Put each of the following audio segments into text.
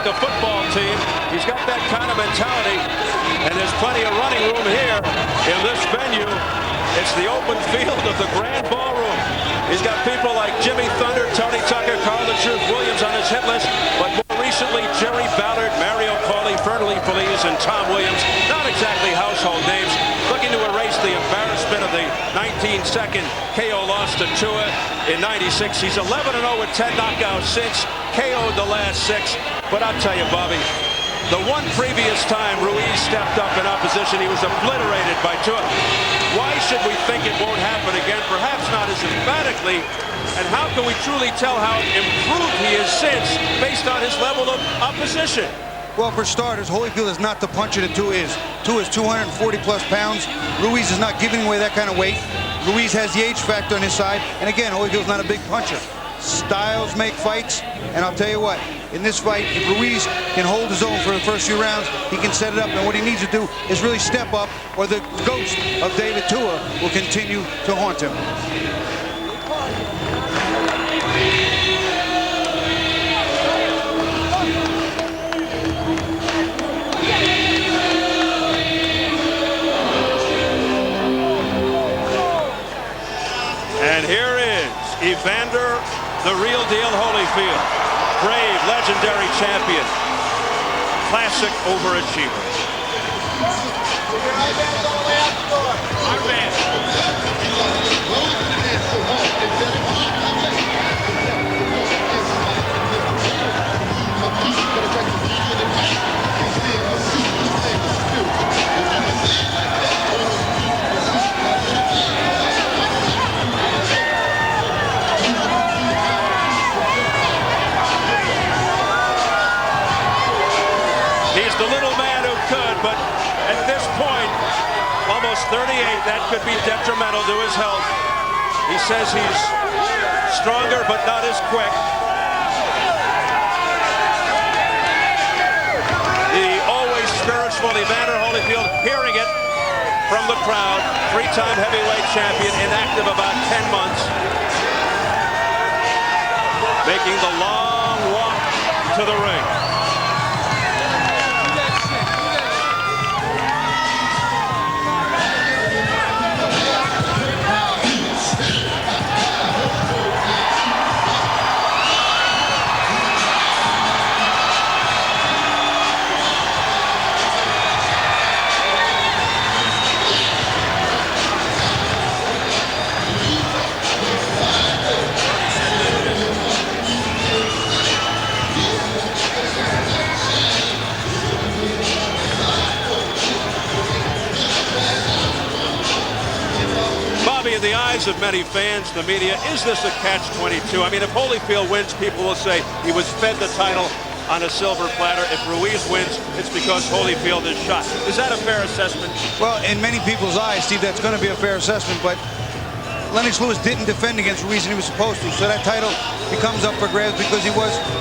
like a football team. He's got that kind of mentality, and there's plenty of running room here in this venue. It's the open field of the Grand Ballroom. He's got people like Jimmy Thunder, Tony Tucker, Carl the Truth Williams on his hit list, but more recently Jerry Ballard, Mario Pauly, Fernley Feliz, and Tom Williams. Not exactly household names. Looking to erase the embarrassment of the 19-second KO loss to Tua in '96. He's 11-0 with 10 knockouts since, KO'd the last 6. But I'll tell you, Bobby, the one previous time Ruiz stepped up in opposition, he was obliterated by Tua. Why should we think it won't happen again? Perhaps not as emphatically. And how can we truly tell how improved he is since, based on his level of opposition? Well, for starters, Holyfield is not the puncher that Tua is. Tua is 240-plus pounds. Ruiz is not giving away that kind of weight. Ruiz has the age factor on his side. And again, Holyfield's not a big puncher. Styles make fights, and I'll tell you what, in this fight, if Ruiz can hold his own for the first few rounds, he can set it up, and what he needs to do is really step up, or the ghost of David Tua will continue to haunt him. And here is Evander, the real deal Holyfield. Brave, legendary champion. Classic overachiever. He's the little man who could, but at this point, almost 38, that could be detrimental to his health. He says he's stronger, but not as quick. The always spiritual Evander Holyfield, hearing it from the crowd, 3-time heavyweight champion, inactive about 10 months, making the long walk to the ring. In the eyes of many fans, the media, is this a catch-22? I mean, if Holyfield wins, people will say he was fed the title on a silver platter. If Ruiz wins, it's because Holyfield is shot. Is that a fair assessment? Well, in many people's eyes, Steve, that's going to be a fair assessment, but Lennox Lewis didn't defend against Ruiz, and he was supposed to, so that title becomes up for grabs because the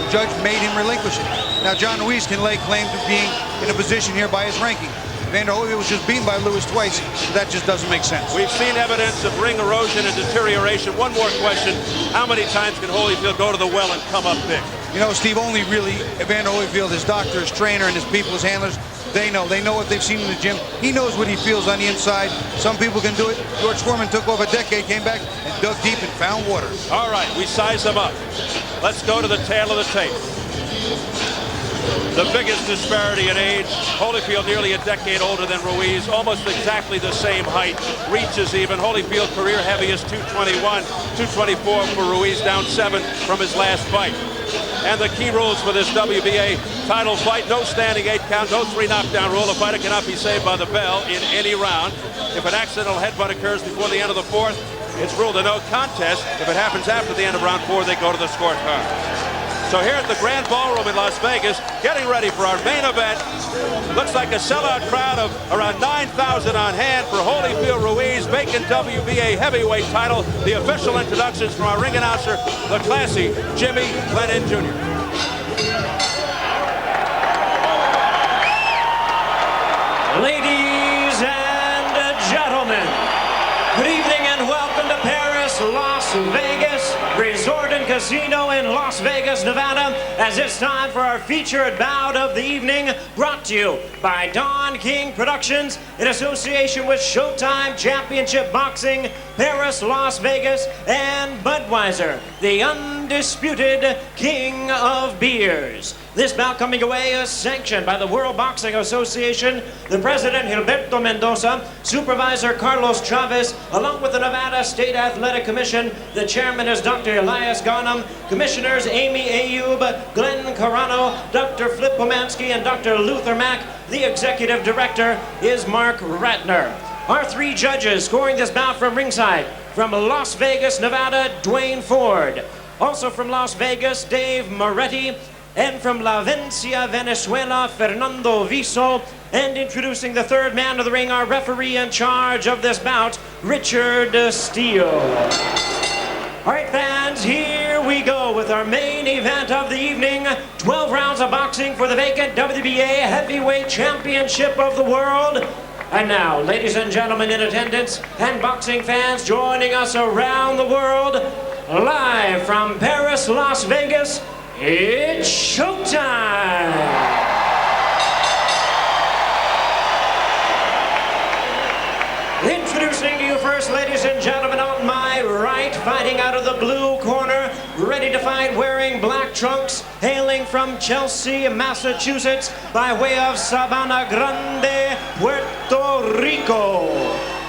judge made him relinquish it. Now, John Ruiz can lay claim to being in a position here by his ranking. Evander Holyfield was just beaten by Lewis twice, so that just doesn't make sense. We've seen evidence of ring erosion and deterioration. One more question. How many times can Holyfield go to the well and come up big? You know, Steve, only really Evander Holyfield, his doctor, his trainer, and his people, his handlers, they know. They know what they've seen in the gym. He knows what he feels on the inside. Some people can do it. George Foreman took over a decade, came back, and dug deep and found water. All right, we size them up. Let's go to the tail of the tape. The biggest disparity in age, Holyfield nearly a decade older than Ruiz, almost exactly the same height, reaches even. Holyfield career heaviest 221, 224 for Ruiz, down 7 from his last fight. And the key rules for this WBA title fight: no standing 8 count, no 3 knockdown rule. A fighter cannot be saved by the bell in any round. If an accidental headbutt occurs before the end of the 4th, it's ruled a no contest. If it happens after the end of round 4, they go to the scorecard. So here at the Grand Ballroom in Las Vegas, getting ready for our main event. Looks like a sellout crowd of around 9,000 on hand for Holyfield Ruiz, vacant WBA heavyweight title. The official introductions from our ring announcer, the classy Jimmy Glennon Jr. Ladies and gentlemen, good evening and welcome to Paris, Las Vegas, Resort and Casino in Las Vegas, Nevada, as it's time for our featured bout of the evening, brought to you by Don King Productions in association with Showtime Championship Boxing, Paris, Las Vegas, and Budweiser, the undisputed king of beers. This bout coming away is sanctioned by the World Boxing Association, the president Gilberto Mendoza, supervisor Carlos Chavez, along with the Nevada State Athletic Commission. The chairman is Dr. Elias Garnham, commissioners Amy Ayub, Glenn Carano, Dr. Flip Pomansky, and Dr. Luther Mack. The executive director is Mark Ratner. Our three judges scoring this bout from ringside: from Las Vegas, Nevada, Dwayne Ford; also from Las Vegas, Dave Moretti; and from La Vencia, Venezuela, Fernando Viso. And introducing the third man of the ring, our referee in charge of this bout, Richard Steele. All right, fans, here we go with our main event of the evening. 12 rounds of boxing for the vacant WBA Heavyweight Championship of the World. And now, ladies and gentlemen in attendance and boxing fans joining us around the world, live from Paris, Las Vegas, it's showtime! Introducing to you first, ladies and gentlemen, on my right, fighting out of the blue corner, ready to fight wearing black trunks, hailing from Chelsea, Massachusetts, by way of Sabana Grande, Puerto Rico.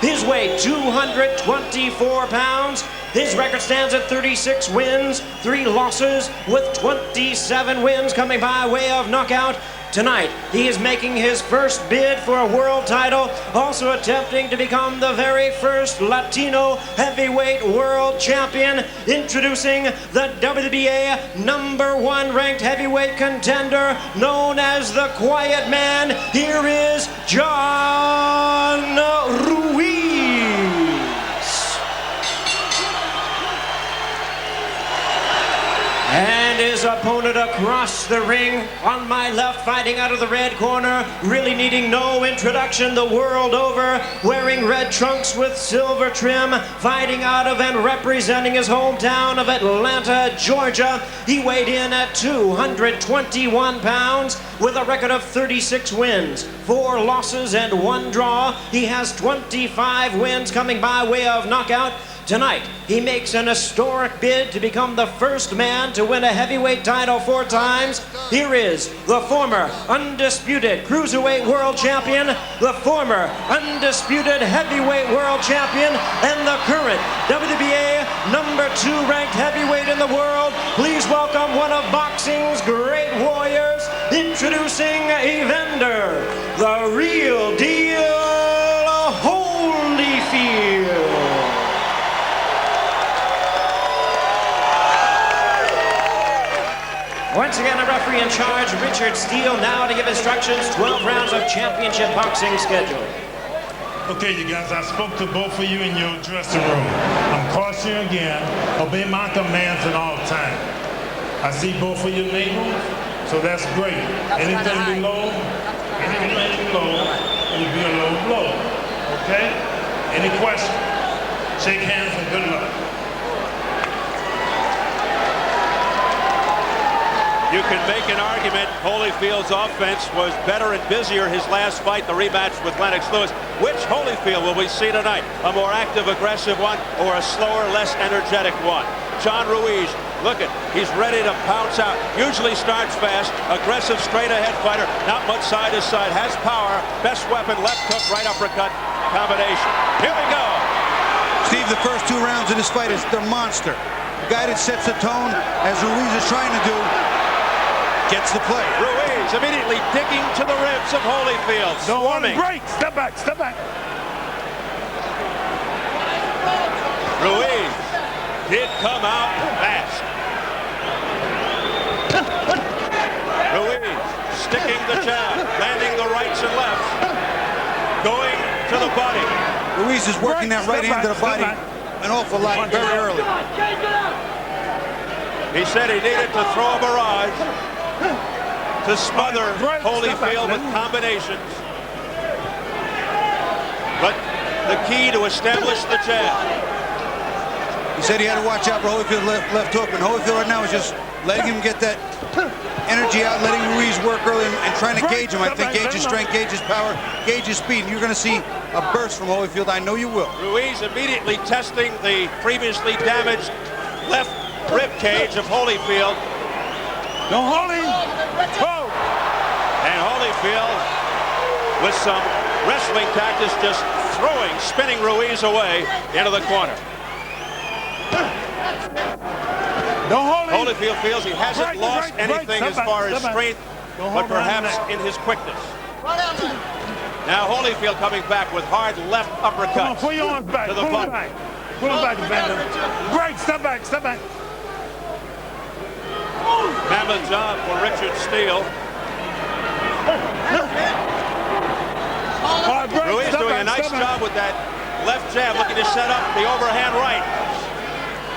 His weight, 224 pounds. His record stands at 36 wins, 3 losses, with 27 wins coming by way of knockout. Tonight, he is making his first bid for a world title, also attempting to become the very first Latino heavyweight world champion. Introducing the WBA #1 ranked heavyweight contender, known as the Quiet Man. Here is John Ruiz. And his opponent across the ring, on my left, fighting out of the red corner, really needing no introduction the world over, wearing red trunks with silver trim, fighting out of and representing his hometown of Atlanta, Georgia. He weighed in at 221 pounds with a record of 36 wins, 4 losses, and 1 draw. He has 25 wins coming by way of knockout. Tonight, he makes an historic bid to become the first man to win a heavyweight title 4 times. Here is the former undisputed cruiserweight world champion, the former undisputed heavyweight world champion, and the current WBA #2 ranked heavyweight in the world. Please welcome one of boxing's great warriors, introducing Evander, the real deal, Holyfield. Once again, a referee in charge, Richard Steele, now to give instructions. 12 rounds of championship boxing schedule. Okay, you guys, I spoke to both of you in your dressing room. I'm cautioning you again, obey my commands at all times. I see both of your labels, so that's great. Anything below will be a low blow, okay? Any questions? Shake hands and good luck. You can make an argument Holyfield's offense was better and busier his last fight, the rematch with Lennox Lewis. Which Holyfield will we see tonight? A more active, aggressive one, or a slower, less energetic one? John Ruiz, look at, he's ready to pounce out. Usually starts fast, aggressive, straight-ahead fighter, not much side to side, has power, best weapon, left hook, right uppercut combination. Here we go. Steve, the first 2 rounds of this fight is the monster. The guy that sets the tone, as Ruiz is trying to do, gets the play. Ruiz immediately digging to the ribs of Holyfield. Swarming. Break. Step back. Step back. Ruiz did come out fast. Ruiz sticking the jab, landing the rights and lefts, going to the body. Ruiz is working that right hand to the body an awful lot very early. He said he needed to throw a barrage to smother Holyfield with combinations. But the key to establish the jab. He said he had to watch out for Holyfield's left hook, and Holyfield right now is just letting him get that energy out, letting Ruiz work early and trying to gauge him. I think gauge his strength, gauge his power, gauge his speed. And you're going to see a burst from Holyfield. I know you will. Ruiz immediately testing the previously damaged left rib cage of Holyfield. No, Holy. Whoa! And Holyfield, with some wrestling tactics, just spinning Ruiz away into the corner. Holyfield feels he hasn't lost anything as far as strength, but perhaps in his quickness. Now Holyfield coming back with hard left uppercut Pull your arms back. to the butt. Pull him back, Evander. Break, step back, step back. Mammoth job for Richard Steele. Ruiz doing a nice job with that left jab, looking to set up the overhand right.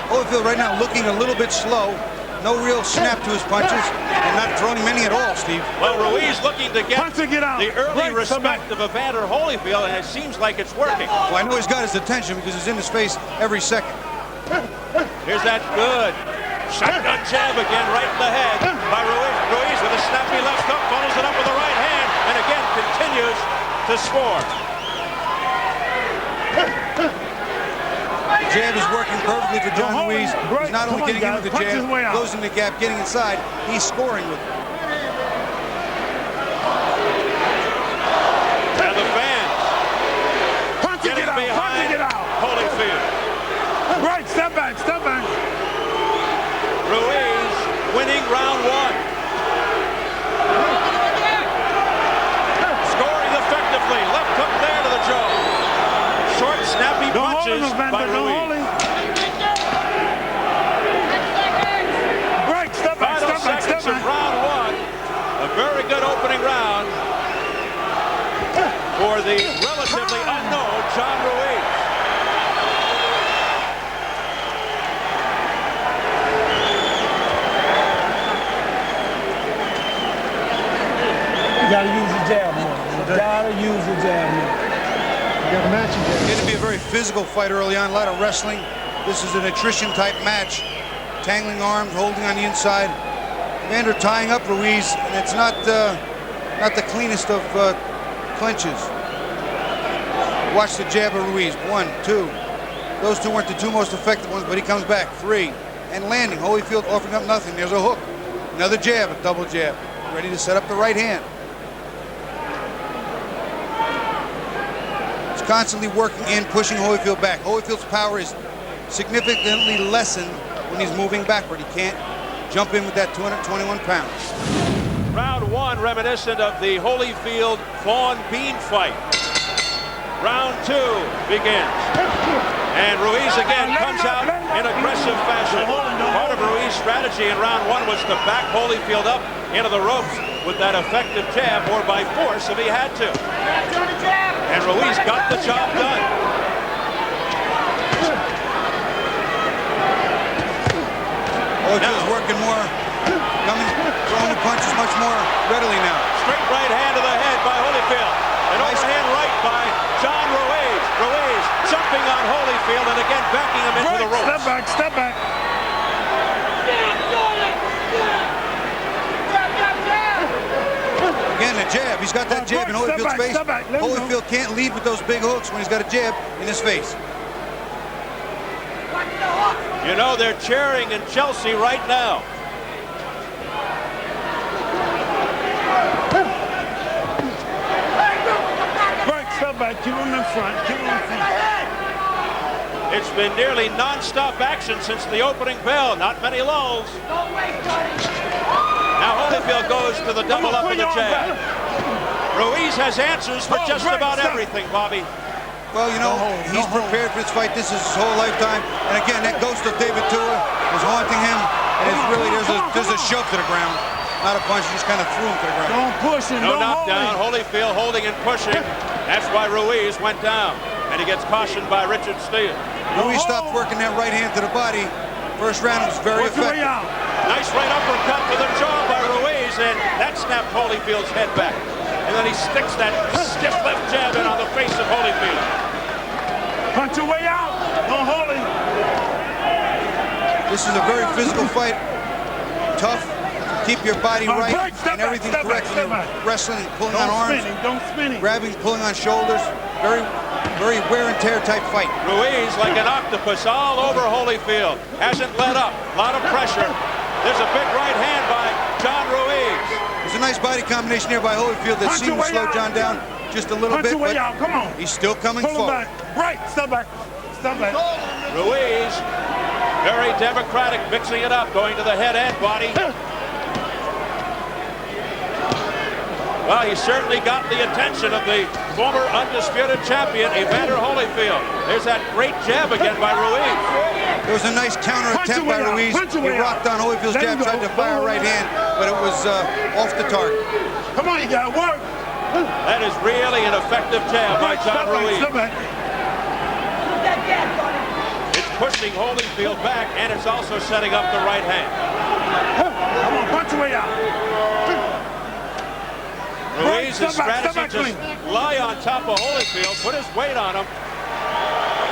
Holyfield right now looking a little bit slow. No real snap to his punches, and not throwing many at all, Steve. Well, Ruiz looking to get the early Break, respect of Evander Holyfield, and it seems like it's working. Well, I know he's got his attention because he's in his face every second. Here's that good shotgun jab again, right in the head by Ruiz. Ruiz with a snappy left hook, follows it up with the right hand, and again continues to score. The jab is working perfectly for John Ruiz. He's not only getting in with the jab, closing the gap, getting inside, he's scoring with it. And the fans getting behind Holyfield. Right, step back, step back. Ruiz winning round one. Scoring effectively. Left hook there to the jaw. Short, snappy punches by Ruiz. Break, step back, Final step back, seconds step of back. round one. A very good opening round for the relatively unknown John Ruiz. You gotta use the jab more. You gotta use the jab more. You gotta match it. It's going to be a very physical fight early on, a lot of wrestling. This is an attrition type match. Tangling arms, holding on the inside. Evander tying up Ruiz, and it's not the cleanest of clinches. Watch the jab of Ruiz. 1, 2. Those two weren't the two most effective ones, but he comes back. 3. And landing. Holyfield offering up nothing. There's a hook. Another jab, a double jab. Ready to set up the right hand. He's constantly working in, pushing Holyfield back. Holyfield's power is significantly lessened when he's moving backward. He can't jump in with that 221 pounds. Round one reminiscent of the Holyfield Vaughn Bean fight. Round two begins. And Ruiz again comes out in aggressive fashion. Part of Ruiz's strategy in round one was to back Holyfield up into the ropes with that effective jab, or by force if he had to. And Ruiz got the job done. Holyfield's working more, throwing the punches much more readily now. Straight right hand to the head by Holyfield. An overhand right by John Ruiz. Ruiz jumping on Holyfield and again backing him into the ropes. Step back, step back. Again, the jab. He's got that jab in Holyfield's face. Holyfield can't lead with those big hooks when he's got a jab in his face. You know, they're cheering in Chelsea right now. Break, step back, keep him in front, keep him in front. It's been nearly non-stop action since the opening bell. Not many lulls. Now Holyfield goes to the double up of the jab. Ruiz has answers for just about everything, Bobby. Well, you know, he's prepared for this fight. This is his whole lifetime. And again, that ghost of David Tua was haunting him. And it's really, there's a shove to the ground. Not a punch, he just kind of threw him to the ground. Don't push him, no knockdown. Holyfield holding and pushing. That's why Ruiz went down. And he gets cautioned by Richard Steele. Ruiz stopped working that right hand to the body. First round was very effective. Nice right uppercut to the jaw by Ruiz, and that snapped Holyfield's head back. And then he sticks that stiff left jab in on the face of Holyfield. Punch your way out. Don't hold him. This is a very physical fight. Tough. Keep your body right and everything correct when you're wrestling and pulling on arms. Don't spin it. Grabbing, pulling on shoulders. Very wear and tear type fight. Ruiz like an octopus all over Holyfield. Hasn't let up. A lot of pressure. There's a big right hand by John Ruiz. There's a nice body combination here by Holyfield that seemed to slow John down just a little bit, but come on. He's still coming forward. Right, step back. Step back. Ruiz, very democratic, mixing it up, going to the head and body. Well, he certainly got the attention of the former undisputed champion, Evander Holyfield. There's that great jab again by Ruiz. There was a nice counter attempt by Ruiz. He rocked on Holyfield's jab, tried to fire a right hand, but it was off the target. Come on, you gotta work. That is really an effective jab by John Ruiz. It's pushing Holyfield back, and it's also setting up the right hand. Come on, punch your way out. Ruiz's strategy just lie on top of Holyfield, put his weight on him,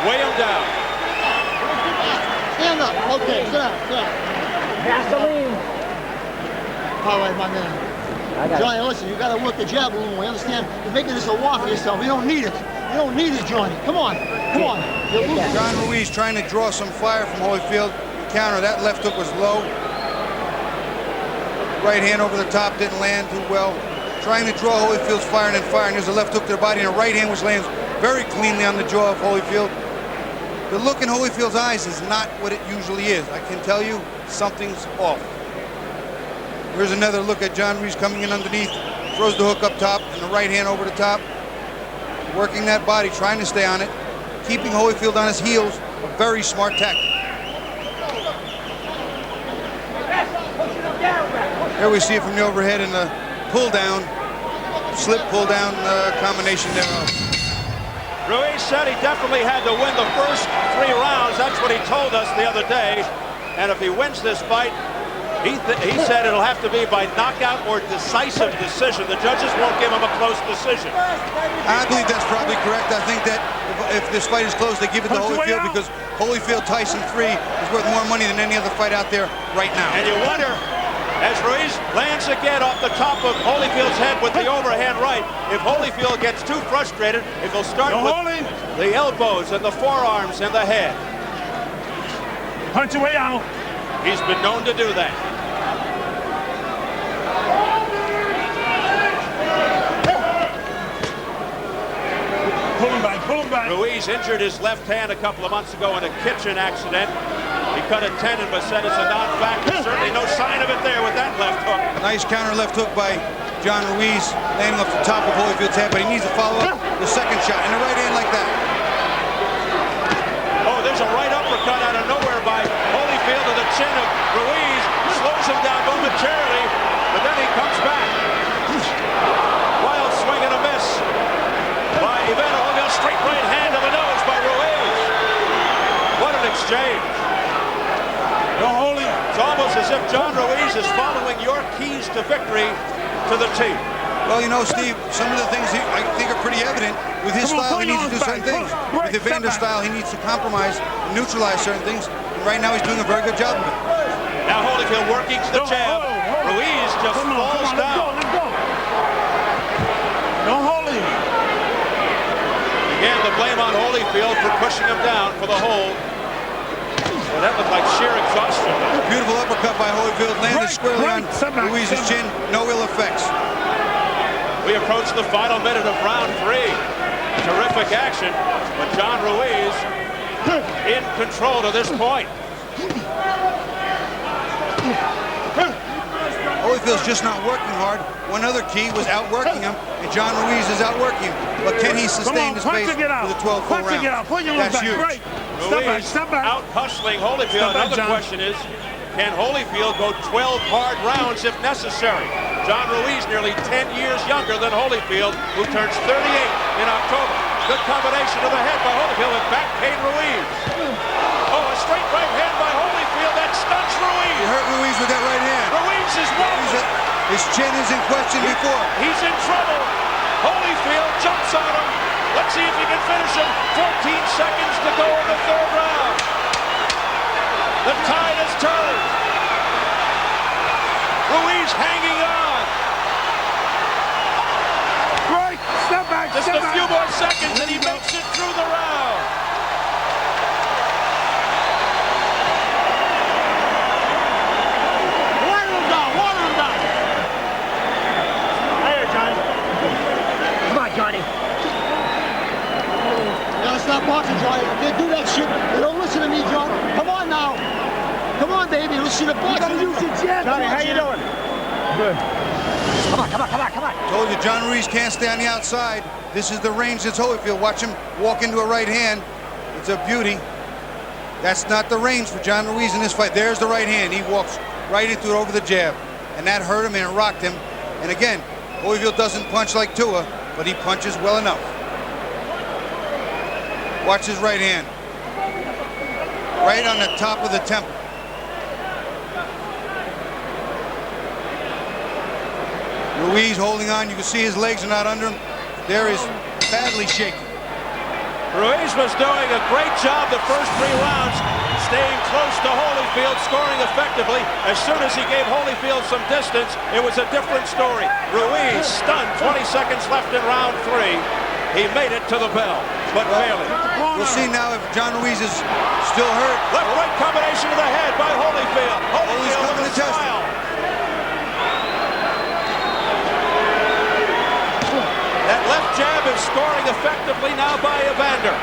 weigh him down. Stand up. Okay, sit down. Gasoline. All right, my man. Johnny, listen, you got to work the jab a little more. You understand? You're making this a war for yourself. You don't need it. You don't need it, Johnny. Come on. Come on. John Ruiz trying to draw some fire from Holyfield. Counter. That left hook was low. Right hand over the top didn't land too well. Trying to draw Holyfield's fire and then firing. There's a left hook to the body and a right hand which lands very cleanly on the jaw of Holyfield. The look in Holyfield's eyes is not what it usually is. I can tell you something's off. Here's another look at John Ruiz coming in underneath. Throws the hook up top and the right hand over the top. Working that body, trying to stay on it. Keeping Holyfield on his heels. A very smart tactic. Here we see it from the overhead in the pull down, slip pull down combination thereof. Ruiz said he definitely had to win the first 3 rounds. That's what he told us the other day. And if he wins this fight, he said it'll have to be by knockout or decisive decision. The judges won't give him a close decision. I believe that's probably correct. I think that if this fight is close, they give it to Holyfield because Holyfield Tyson 3 is worth more money than any other fight out there right now. And you wonder, as Ruiz lands again off the top of Holyfield's head with the overhand right, if Holyfield gets too frustrated, if he'll start with the elbows and the forearms and the head. Punch your way out. He's been known to do that. Pull him back, pull him back. Ruiz injured his left hand a couple of months ago in a kitchen accident. He cut a tendon, but said it's a non-factor. Certainly no sign of it there with that left hook. Nice counter left hook by John Ruiz, landing off the top of Holyfield's head, but he needs to follow up the second shot, and a right hand like that. Oh, there's a right uppercut out of nowhere by Holyfield to the chin of Ruiz. Slows him down momentarily, but then he comes back. Wild swing and a miss by Evander Holyfield. Straight right hand to the nose by Ruiz. What an exchange. It's almost as if John Ruiz is following your keys to victory to the T. Well, you know, Steve, some of the things I think are pretty evident. With his style, he needs to do certain things. With Evander's style, he needs to compromise and neutralize certain things. And right now, he's doing a very good job of it. Now Holyfield working to the jab. Ruiz just falls down. Don't hold him. Again, the blame on Holyfield for pushing him down for the hold. Well, that looked like sheer exhaustion. Beautiful uppercut by Holyfield, landed squarely on Ruiz's chin. No ill effects. We approach the final minute of round 3. Terrific action, but John Ruiz in control to this point. Holyfield's just not working hard. One other key was outworking him, and John Ruiz is outworking him. But can he sustain this pace for the 12 full rounds? That's huge. Ruiz out hustling Holyfield. Another question is, can Holyfield go 12 hard rounds if necessary? John Ruiz nearly 10 years younger than Holyfield, who turns 38 in October. Good combination to the head by Holyfield with back pain Ruiz. Oh, a straight right hand by Holyfield that stuns Ruiz. He hurt Ruiz with that right hand. Ruiz is wounded. His chin is in question before. He's in trouble. Holyfield jumps on him. Let's see if he can finish him. 14 seconds to go in the 3rd round. The tide has turned. Ruiz hanging on. Right, step back, Just step a back. few more seconds and he makes it through the round. Water him down, water him down. There, Johnny. Come on, Johnny. You gotta stop boxing, Johnny. If they do that shit, they don't listen to me, John. Come on now. Come on, baby. Listen to boxing. You gotta use your jab. Johnny, how you doing? Good. Come on, come on, come on, come on. Told you, John Ruiz can't stay on the outside. This is the range that's Holyfield. Watch him walk into a right hand. It's a beauty. That's not the range for John Ruiz in this fight. There's the right hand. He walks right into it over the jab. And that hurt him and it rocked him. And again, Holyfield doesn't punch like Tua, but he punches well enough. Watch his right hand. Right on the top of the temple. Ruiz holding on. You can see his legs are not under him. There is badly shaken. Ruiz was doing a great job the first 3 rounds, staying close to Holyfield, scoring effectively. As soon as he gave Holyfield some distance, it was a different story. Ruiz stunned, 20 seconds left in round 3. He made it to the bell, but barely. We'll see now if John Ruiz is still hurt. Left-right combination to the head by Holyfield. Holyfield coming with a to test him. smile. That left jab is scoring effectively now by Evander.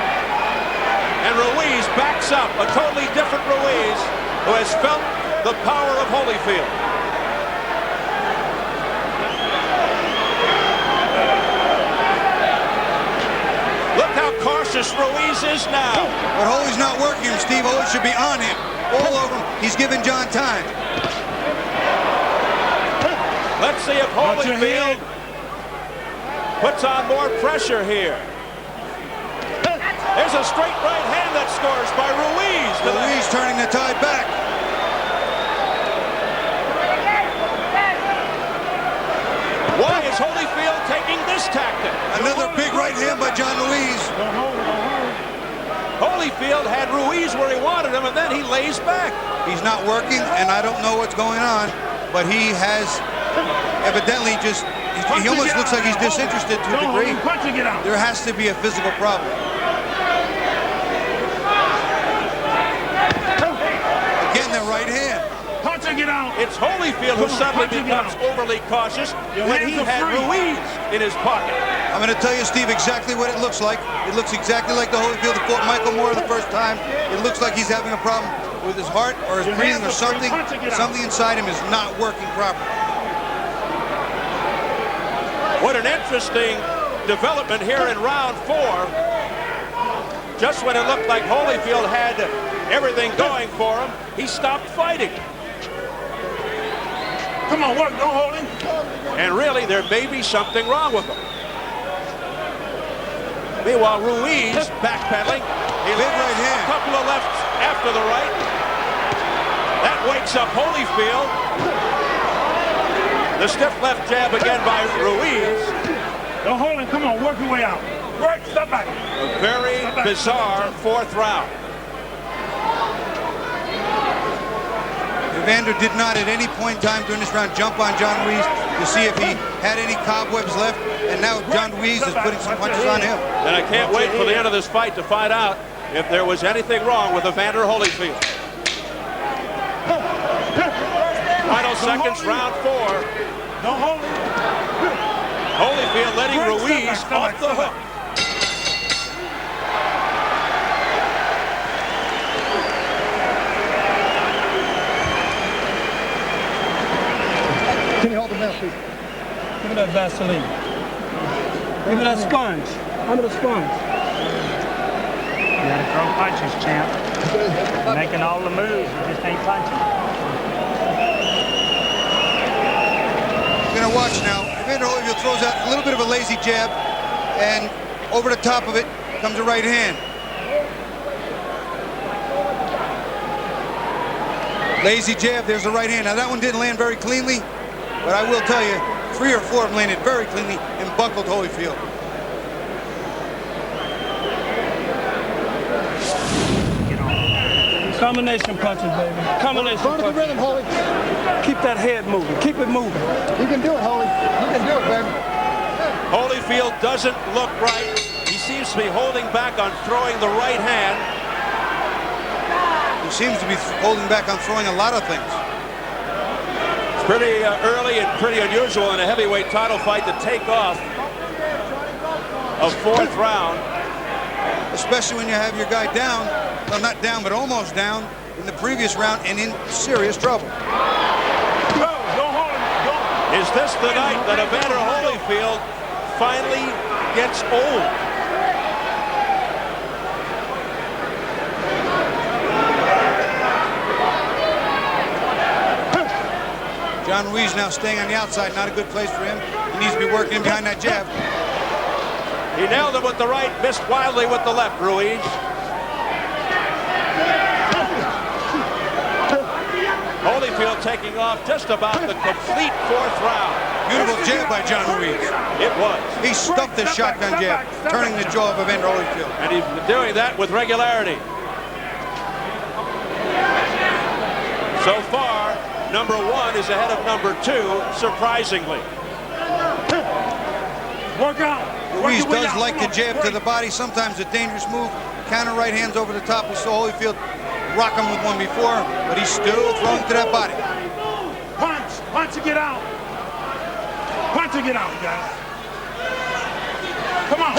And Ruiz backs up, a totally different Ruiz who has felt the power of Holyfield. Look how cautious Ruiz is now. But Holy's not working him, Steve. Holy should be on him. All over him. He's giving John time. Let's see if Holyfield puts on more pressure here. There's a straight right hand that scores by Ruiz. Ruiz turning the tide back. Why is Holyfield taking this tactic? Another big right hand by John Ruiz. Holyfield had Ruiz where he wanted him, and then he lays back. He's not working, and I don't know what's going on, but he has evidently just, he almost looks like he's disinterested to a degree. There has to be a physical problem. Again, the right hand. It's Holyfield who suddenly becomes overly cautious when he had Ruiz in his pocket. I'm going to tell you, Steve, exactly what it looks like. It looks exactly like the Holyfield that fought Michael Moore the first time. It looks like he's having a problem with his heart or his breathing or something. Something inside him is not working properly. What an interesting development here in round 4. Just when it looked like Holyfield had everything going for him, he stopped fighting. Come on, work, don't hold him. And really, there may be something wrong with him. Meanwhile, Ruiz backpedaling. He Big right hand. A couple of lefts after the right. That wakes up Holyfield. The stiff left jab again by Ruiz. Don't hold him, come on, work your way out. Work, step back. A very bizarre 4th round. Evander did not at any point in time during this round jump on John Ruiz to see if he had any cobwebs left, and now John Ruiz is putting some punches on him. And I can't wait for the end of this fight to find out if there was anything wrong with Evander Holyfield. Final seconds, round 4. Don't hold him. Holyfield letting Ruiz off the hook. Can you hold the belt, please? Give me that Vaseline. Give me that sponge. Give me the sponge. You gotta throw punches, champ. Making all the moves, you just ain't punching. We're going to watch now. Evander Holyfield throws out a little bit of a lazy jab, and over the top of it comes a right hand. Lazy jab, there's a right hand. Now that one didn't land very cleanly, but I will tell you, 3 or 4 of them landed very cleanly and buckled Holyfield. Combination punches, baby. Combination Go to the rhythm, Holy. Keep that head moving. Keep it moving. You can do it, Holy. You can do it, baby. Holyfield doesn't look right. He seems to be holding back on throwing the right hand. He seems to be holding back on throwing a lot of things. It's pretty early and pretty unusual in a heavyweight title fight to take off a fourth round. Especially when you have your guy down, well, not down, but almost down in the previous round and in serious trouble. Is this the night that Evander Holyfield finally gets old? John Ruiz now staying on the outside, not a good place for him. He needs to be working in behind that jab. He nailed him with the right, missed wildly with the left, Ruiz. Holyfield taking off just about the complete fourth round. Beautiful jab by John Ruiz. It was. He stuffed the shotgun jab, turning the jaw of Evander Holyfield. And he's been doing that with regularity. So far, number 1 is ahead of number 2, surprisingly. Work out. Ruiz does like the jab to the body, sometimes a dangerous move. Counter right hands over the top. We saw Holyfield rock him with one before, but he's still throwing to that body. Punch. Punch to get out. Punch to get out, guys. Come on.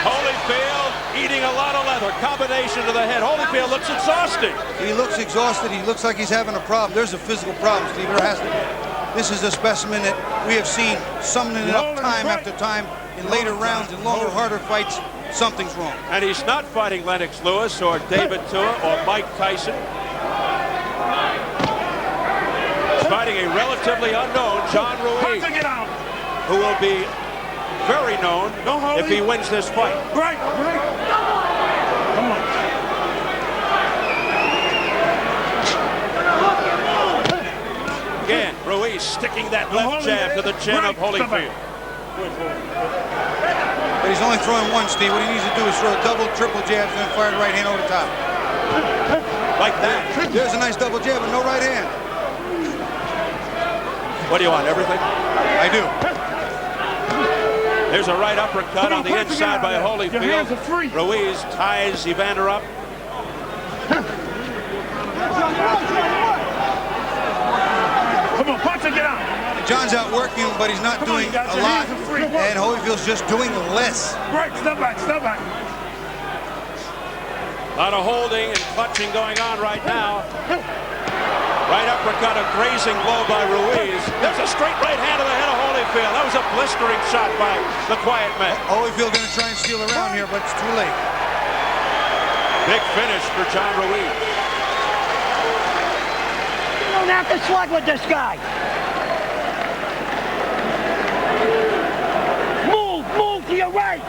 Holyfield eating a lot of leather. Combination to the head. Holyfield looks exhausted. He looks exhausted. He looks like he's having a problem. There's a physical problem, Steve. There has to be. This is a specimen that we have seen summoning it up time after time in later rounds and longer, harder fights. Something's wrong. And he's not fighting Lennox Lewis or David Tua or Mike Tyson. He's fighting a relatively unknown John Ruiz, who will be very known if he wins this fight. Right. Come on. Again, Ruiz sticking that left jab to the chin of Holyfield. But he's only throwing one, Steve. What he needs to do is throw double, triple jabs and then fire the right hand over the top. Like that. There's a nice double jab and no right hand. What do you want, everything? I do. There's a right uppercut on the inside by Holyfield. Ruiz ties Evander up. Come on, punch and get out. John's out working him, but he's not doing a lot. And Holyfield's just doing less. Break, step back, step back. A lot of holding and clutching going on right now. Right uppercut, a grazing blow by Ruiz. There's a straight right hand to the head of Holyfield. That was a blistering shot by the quiet man. Holyfield going to try and steal around here, but it's too late. Big finish for John Ruiz. You don't have to slug with this guy. Move to your right.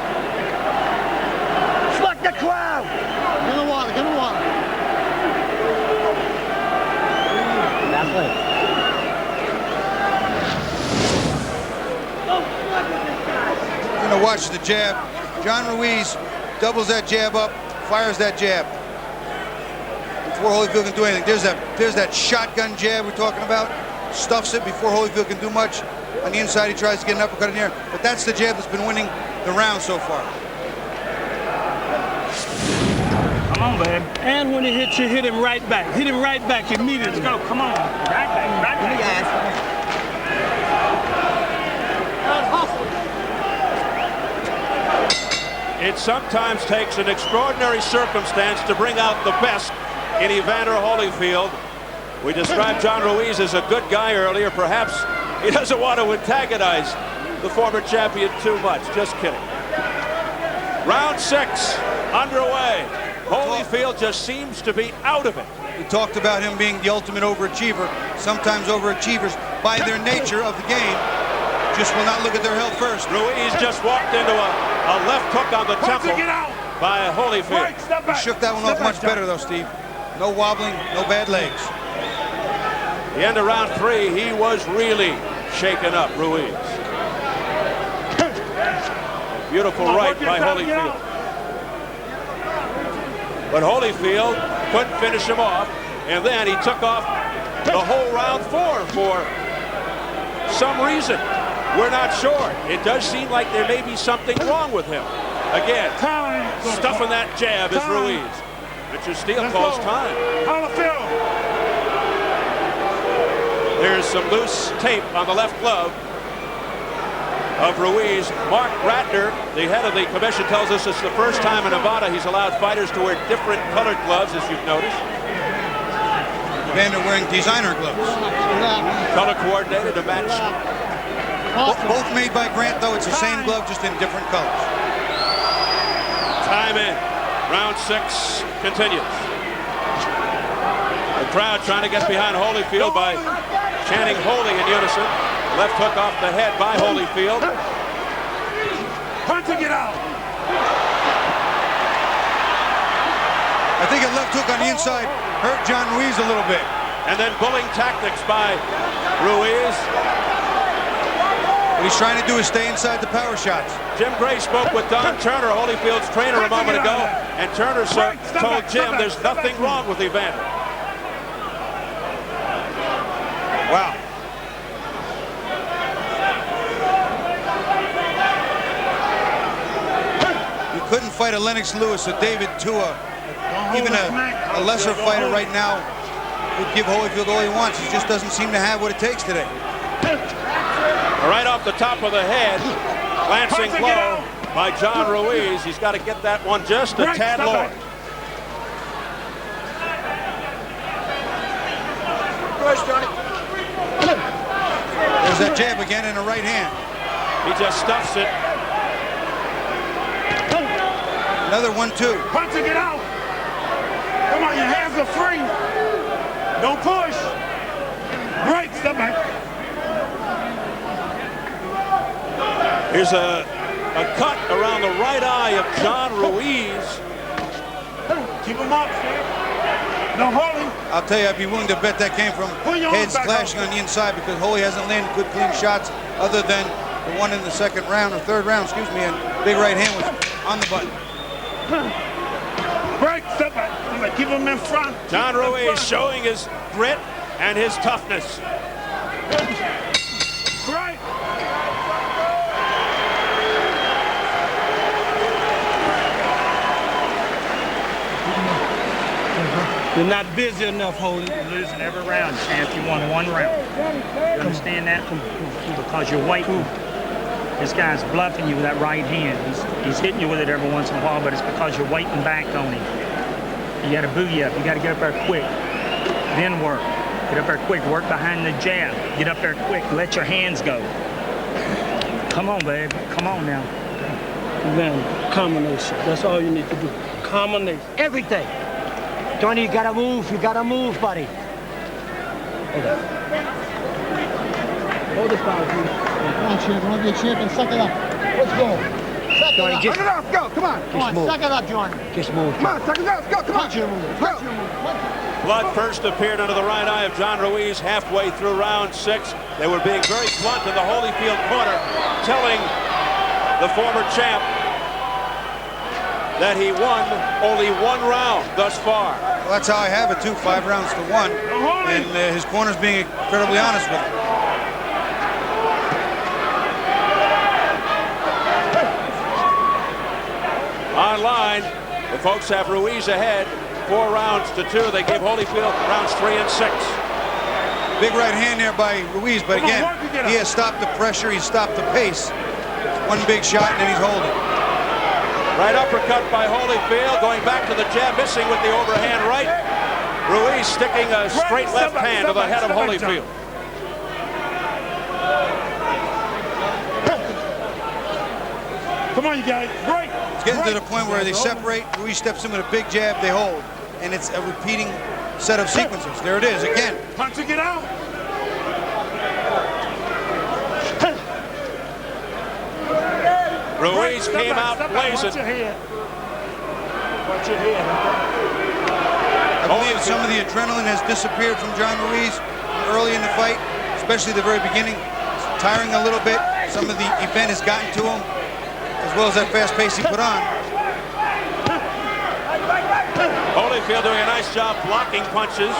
Slug the crowd. Give him water, give him water. That's it. You're going to watch the jab. John Ruiz doubles that jab up, fires that jab. Before Holyfield can do anything. There's that shotgun jab we're talking about. Stuffs it before Holyfield can do much. On the inside, he tries to get an uppercut in the air. But that's the jab that's been winning the round so far. Come on, babe. And when he hits you, hit him right back. Hit him right back immediately. Let's go, come on. Right back, right back. It sometimes takes an extraordinary circumstance to bring out the best in Evander Holyfield. We described John Ruiz as a good guy earlier. Perhaps he doesn't want to antagonize the former champion too much. Just kidding. Round 6 underway. Holyfield just seems to be out of it. We talked about him being the ultimate overachiever. Sometimes overachievers, by their nature of the game, just will not look at their health first. Ruiz just walked into a left hook on the temple by Holyfield. He shook that one off much better, though, Steve. No wobbling, no bad legs. The end of round 3, he was really shaken up, Ruiz. Beautiful right by Holyfield. But Holyfield couldn't finish him off. And then he took off the whole round 4 for some reason. We're not sure. It does seem like there may be something wrong with him. Again, stuffing that jab is Ruiz. Richard Steele calls time. Holyfield. There's some loose tape on the left glove of Ruiz. Mark Ratner, the head of the commission, tells us it's the first time in Nevada he's allowed fighters to wear different colored gloves, as you've noticed. Evander wearing designer gloves. Color coordinated to match. Both made by Grant, though. It's the same glove, just in different colors. Time in. Round 6 continues. The crowd trying to get behind Holyfield by chanting holy in unison. Left hook off the head by Holyfield. Punch to get out. I think a left hook on the inside hurt John Ruiz a little bit. And then bullying tactics by Ruiz. What he's trying to do is stay inside the power shots. Jim Gray spoke with Don Turner, Holyfield's trainer, a moment ago, and Turner told Jim there's nothing wrong with Evander. Wow. You couldn't fight a Lennox Lewis, a David Tua, even a lesser fighter right now would give Holyfield all he wants. He just doesn't seem to have what it takes today. Right off the top of the head, glancing blow by John Ruiz. He's got to get that one just a tad lower. There's that jab again in the right hand. He just stuffs it. Another 1-2. Punch to get out. Come on, your hands are free. Don't push. Break, step back. Here's a cut around the right eye of John Ruiz. Keep him up, sir. No, Holy. I'll tell you, I'd be willing to bet that came from heads clashing on the inside, because Holy hasn't landed good, clean shots other than the one in the second round, or third round, excuse me, and big right hand was on the button. Break, step back. Keep him in front. John Ruiz showing his grit and his toughness. Right. You're not busy enough, Holy. You're losing every round, champ. You won 1 round. You understand that? Because you're waiting. This guy's bluffing you with that right hand. He's hitting you with it every once in a while, but it's because you're waiting back on him. You got to boogie up. You got to get up there quick. Then work. Get up there quick. Work behind the jab. Get up there quick. Let your hands go. Come on, babe. Come on now. Man, combination. That's all you need to do. Combination. Everything. Johnny, you gotta move. You gotta move, buddy. Hold up. Hold the power, please. Come on, champ. You want to be a champion? Suck it up. Let's go. Suck Johnny, it just up. go. Come on. Come on, suck it up, Johnny. Just move. Come on, suck it up. Let's go. Come on. Punch your move. Punch your move. Blood first appeared under the right eye of John Ruiz halfway through round 6. They were being very blunt in the Holyfield corner, telling the former champ that he won only 1 round thus far. Well, that's how I have it, too. 5 rounds to 1. And his corner's being incredibly honest with him. Online, the folks have Ruiz ahead 4 rounds to 2. They give Holyfield rounds 3 and 6. Big right hand there by Ruiz, but again, he has stopped the pressure, he's stopped the pace. 1 big shot, and then he's holding. Right uppercut by Holyfield, going back to the jab, missing with the overhand right. Ruiz sticking a straight left hand to the head of Holyfield. Come on, you guys. Break. It's getting to the point where they separate. Ruiz steps in with a big jab, they hold. And it's a repeating set of sequences. There it is, again. Punch to get out. Ruiz came out blazing. Watch your head. Watch your head. I believe some of the adrenaline has disappeared from John Ruiz early in the fight, especially the very beginning. It's tiring a little bit. Some of the event has gotten to him, as well as that fast pace he put on. Holyfield doing a nice job blocking punches.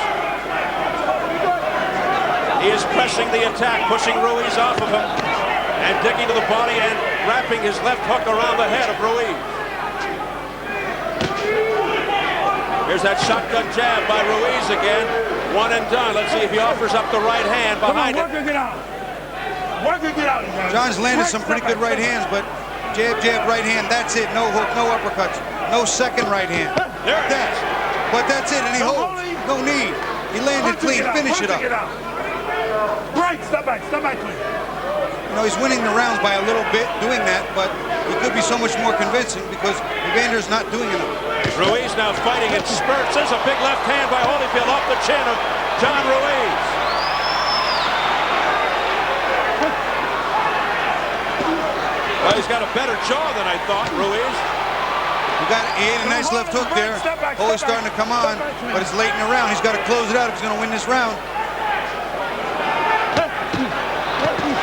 He is pressing the attack, pushing Ruiz off of him, and digging to the body and wrapping his left hook around the head of Ruiz. Here's that shotgun jab by Ruiz again. One and done. Let's see if he offers up the right hand behind it. Work it out. Work it out. John's landed some pretty good right hands, but jab, jab, right hand, that's it. No hook, no uppercuts. No second right hand. There it is. But that's it, and he holds. No need. He landed clean. Finish it up. Break. Step back, please. You know, he's winning the rounds by a little bit doing that, but he could be so much more convincing because Evander's not doing enough. Ruiz now fighting in spurts. There's a big left hand by Holyfield off the chin of John Ruiz. Well, he's got a better jaw than I thought, Ruiz. He had a nice left hook there. Holy's starting to come on, but it's late in the round. He's got to close it out if he's going to win this round.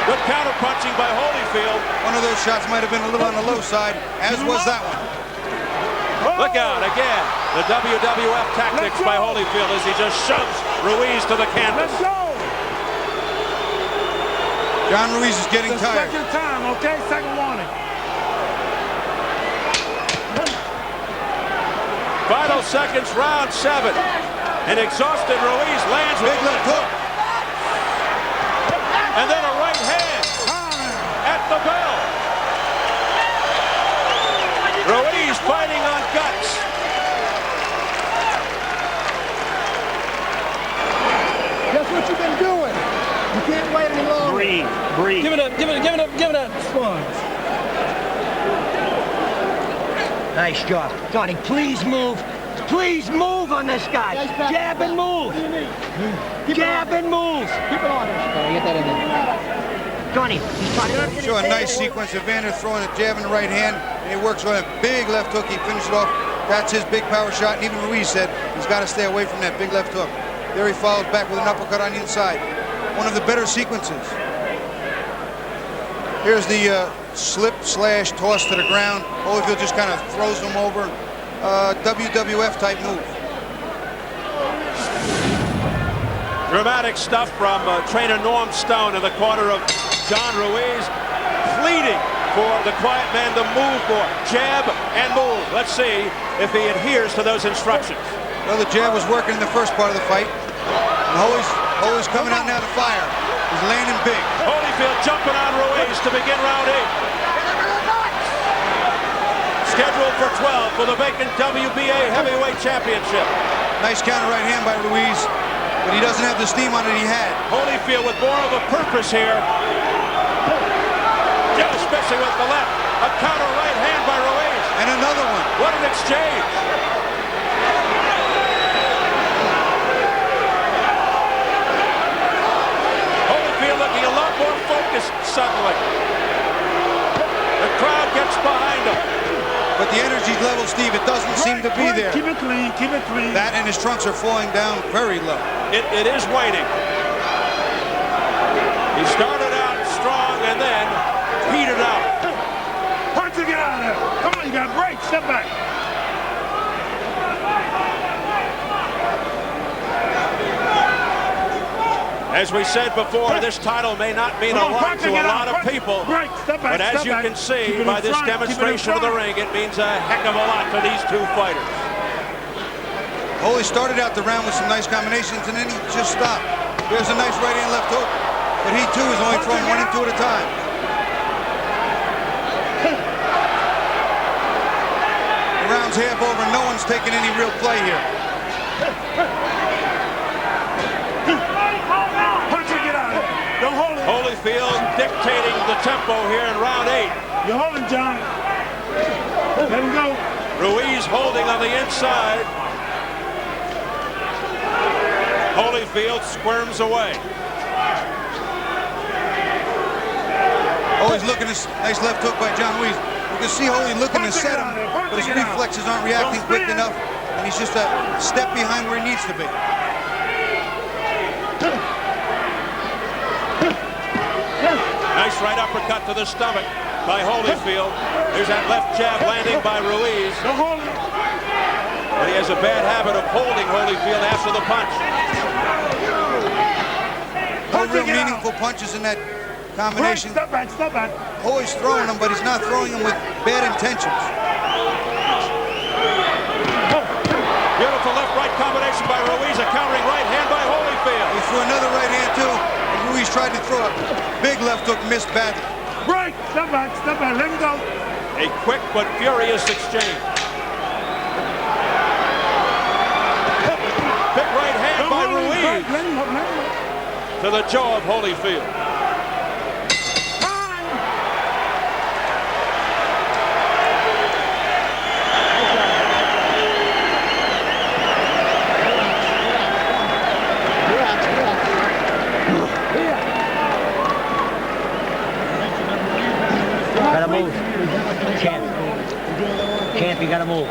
Good counter punching by Holyfield. One of those shots might have been a little on the low side, as was that one. Look out, again, the WWF tactics by Holyfield as he just shoves Ruiz to the canvas. Let's go. John Ruiz is getting tired. Second time, okay? Second warning. Final seconds, round 7. An exhausted Ruiz lands with Big left hook. and then a right hand at the bell. Ruiz fighting on guts. That's what you've been doing. You can't wait any longer. Breathe. Give it up, Sponge. Nice job. Johnny, please move. Please move on this guy. Jab and move. What do you need? Jab and move. Keep it on there. Get that in there. Johnny, he's trying to... Show a nice sequence. Evander throwing a jab in the right hand, and he works on a big left hook. He finishes it off. That's his big power shot, and even Ruiz said he's got to stay away from that big left hook. There he follows back with an uppercut on the inside. One of the better sequences. Here's the slip slash toss to the ground. Holyfield just kind of throws him over. WWF type move. Dramatic stuff from trainer Norm Stone in the corner of John Ruiz, pleading for the quiet man to move more. Jab and move. Let's see if he adheres to those instructions. Well, the jab was working in the first part of the fight. And Holy's coming out now to fire. He's landing big. Holyfield jumping on Ruiz to begin round 8. Scheduled for 12 for the vacant WBA Heavyweight Championship. Nice counter right hand by Ruiz, but he doesn't have the steam on it he had. Holyfield with more of a purpose here. Just missing with the left. A counter right hand by Ruiz. And another one. What an exchange. Holyfield looking a lot more focused suddenly. The crowd gets behind him. But the energy level, Steve, it doesn't seem to be there. Keep it clean, keep it clean. That and his trunks are falling down very low. It is waning. He started out strong and then petered out. Punch to get out of there. Come on, you got to break. Step back. As we said before, this title may not mean a lot to a lot of people, but as you can see by this demonstration of the ring, it means a heck of a lot to these two fighters. Holy started out the round with some nice combinations, and then he just stopped. There's a nice right hand left hook, but he too is only throwing 1 and 2 at a time. The round's half over, no one's taking any real play here. Holyfield dictating the tempo here in round 8. You're holding, John. Let him go. Ruiz holding on the inside. Holyfield squirms away. Oh, he's looking at this nice left hook by John Ruiz. You can see Holy looking to set him, but his reflexes aren't reacting quick enough, and he's just a step behind where he needs to be. Nice right uppercut to the stomach by Holyfield. There's that left jab landing by Ruiz. But he has a bad habit of holding Holyfield after the punch. No real meaningful punches in that combination. Step back, step back. Always throwing them, but he's not throwing them with bad intentions. Beautiful left-right combination by Ruiz. A countering right hand by Holyfield. He threw another right hand too. And Ruiz tried to throw a big left hook, missed badly. Break, step back, let him go. A quick but furious exchange. Big right hand by Ruiz to the jaw of Holyfield. Gotta move. Champ, you gotta move.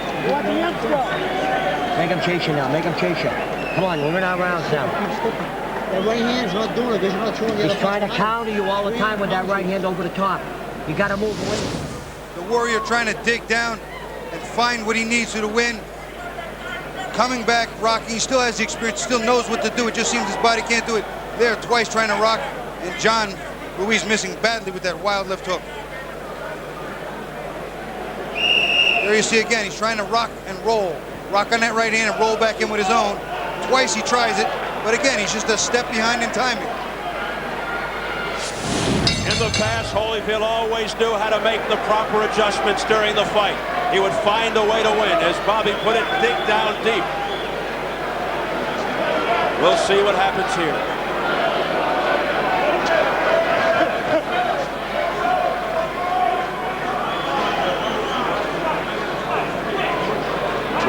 Make him chase you now. Make him chase you. Come on, we're in our rounds now. That right hand's not doing it. He's not throwing the other. He's trying to counter you all the time with that right hand over the top. You gotta move away. The Warrior trying to dig down and find what he needs to win. Coming back, rocking. He still has the experience, still knows what to do. It just seems his body can't do it. There, twice trying to rock. And John Ruiz missing badly with that wild left hook. There you see again, he's trying to rock and roll. Rock on that right hand and roll back in with his own. Twice he tries it, but again, he's just a step behind in timing. In the past, Holyfield always knew how to make the proper adjustments during the fight. He would find a way to win. As Bobby put it, dig down deep. We'll see what happens here.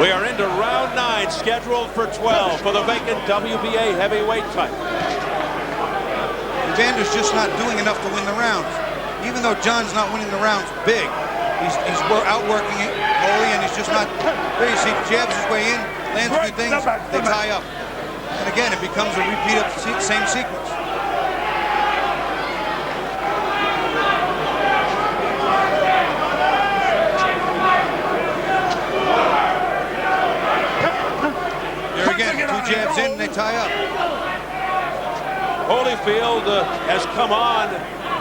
We are into round 9, scheduled for 12 for the vacant WBA heavyweight title. Evander's just not doing enough to win the rounds. Even though John's not winning the rounds big, he's outworking it, Holy, and he's just not. There you see, jabs his way in, lands a few things, they tie up. And again, it becomes a repeat of the same sequence. Jabs in and they tie up. Holyfield has come on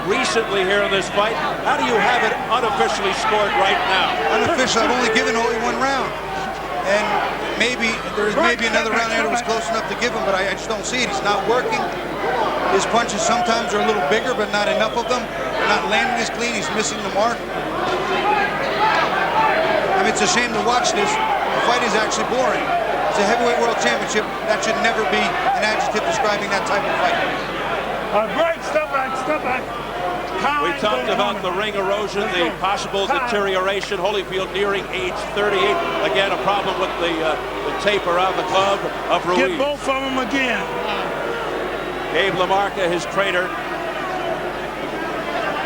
recently here in this fight. How do you have it unofficially scored right now? Unofficially, I've only given Holy 1 round. And maybe there's another round there that was close enough to give him, but I just don't see it. He's not working. His punches sometimes are a little bigger, but not enough of them. They're not landing as clean. He's missing the mark. I mean, it's a shame to watch this. The fight is actually boring. It's a heavyweight world championship. That should never be an adjective describing that type of fight. Break, step back, step back. We talked about the ring erosion, the possible deterioration. Holyfield nearing age 38. Again, a problem with the taper on the glove of Ruiz. Get both of them again. Gabe LaMarca, his trainer,